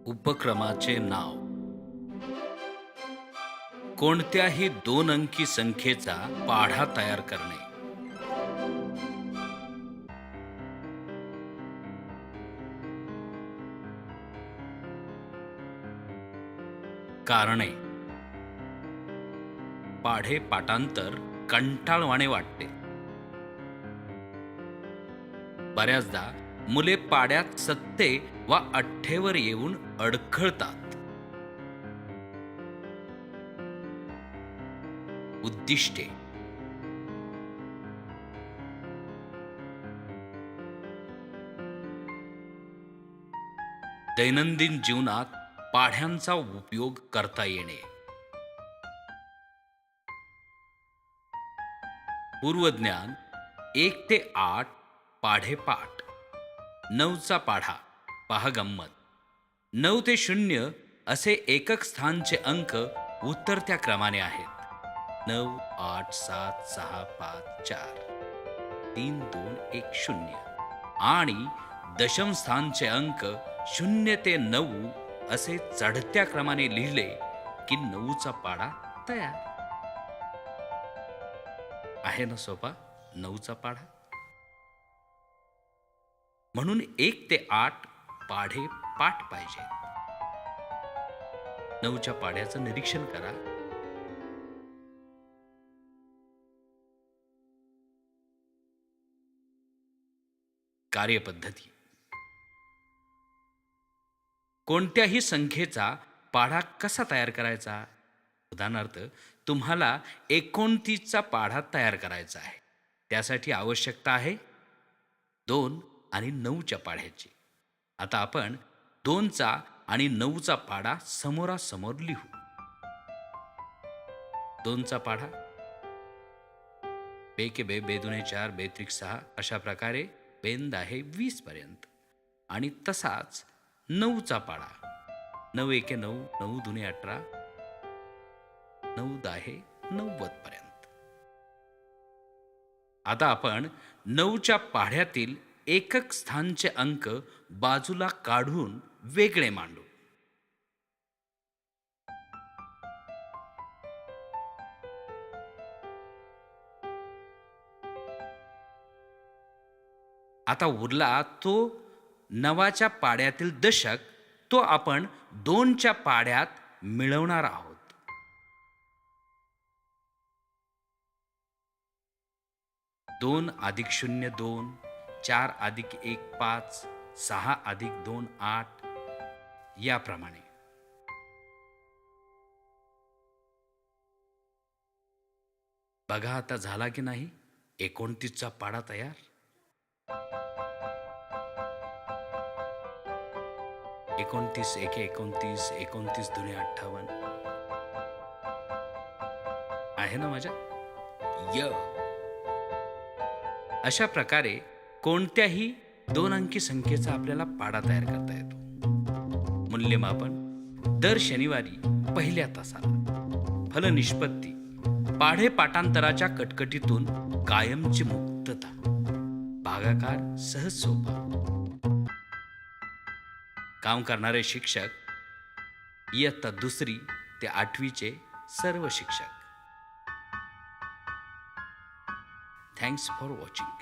उपक्रमाचे नाव कोणत्याही 2 अंकी संख्येचा पाढा तयार करणे. कारणे. पाढे पाठांतर कंटाळवाणे वाटते. बऱ्याचदा मुले पाड्यात सत्ते वा अठ्ठेवर येऊन अडखळतात. उद्दिष्टे. दैनंदिन जीवनात पाढ्यांचा उपयोग करता येणे. पूर्वज्ञान 1 ते 8 पाढे पाठ. 9चा पाढा पहा गंमत. 9 ते 0 असे एकक स्थानचे अंक उतरत्या क्रमाने आहेत. 9 8 7 6 5 4 3 2 1 0 आणि दशम स्थानचे अंक 0 ते 9 असे चढत्या क्रमाने लिहिले की 9चा पाढा तयार. आहे ना सोपा 9चा पाढा. म्हणून 1 ते 8 पाढे पाठ पाहिजे. 9च्या पाढ्याचं निरीक्षण करा. कार्यपद्धती. कोणत्याही संख्येचा पाढा कसा तयार करायचा? उदाहरणार्थ तुम्हाला 29चा पाढा तयार करायचा आहे. त्यासाठी आवश्यकता आहे 2 आणि 9च्या पाढ्याची. आता आपण 2चा आणि 9चा पाढा समोरासमोर लिहू. 2चा पाढा बे के बे, बे दुने 4, बे त्रिक 6 अशा प्रकारे बेंद आहे 20 पर्यंत. आणि तसाच 9चा पाढा 9 एके 9, 9 दुने 18, 9 दाहे 90 पर्यंत. आता आपण 9च्या पाढ्यातील एकक स्थानचे अंक बाजूला काढून वेगळे मांडू. आता उरला तो 9च्या पाढ्यातील दशक, तो आपण 2च्या पाढ्यात मिळवणार आहोत. 2 अधिक 0 2, 4 अधिक 1 5, 6 अधिक 2 8 याप्रमाणे. बघा आता झाला की नाही 29चा पाढा तयार. 29 एके 29, 29 दुने 58. आहे ना मजा? अशा प्रकारे कोणत्याही 2 अंकी संख्येचा आपल्याला पाढा तयार करता येतो. मूल्यमापन दर शनिवारी पहिल्या तासाला. फलनिष्पत्ती पाढे पाठांतराच्या कटकटीतून कायमची मुक्तता. भागाकार सहज सोपा. काम करणारे शिक्षक इयत्ता 2री ते 8वीचे सर्व शिक्षक. Thanks for watching.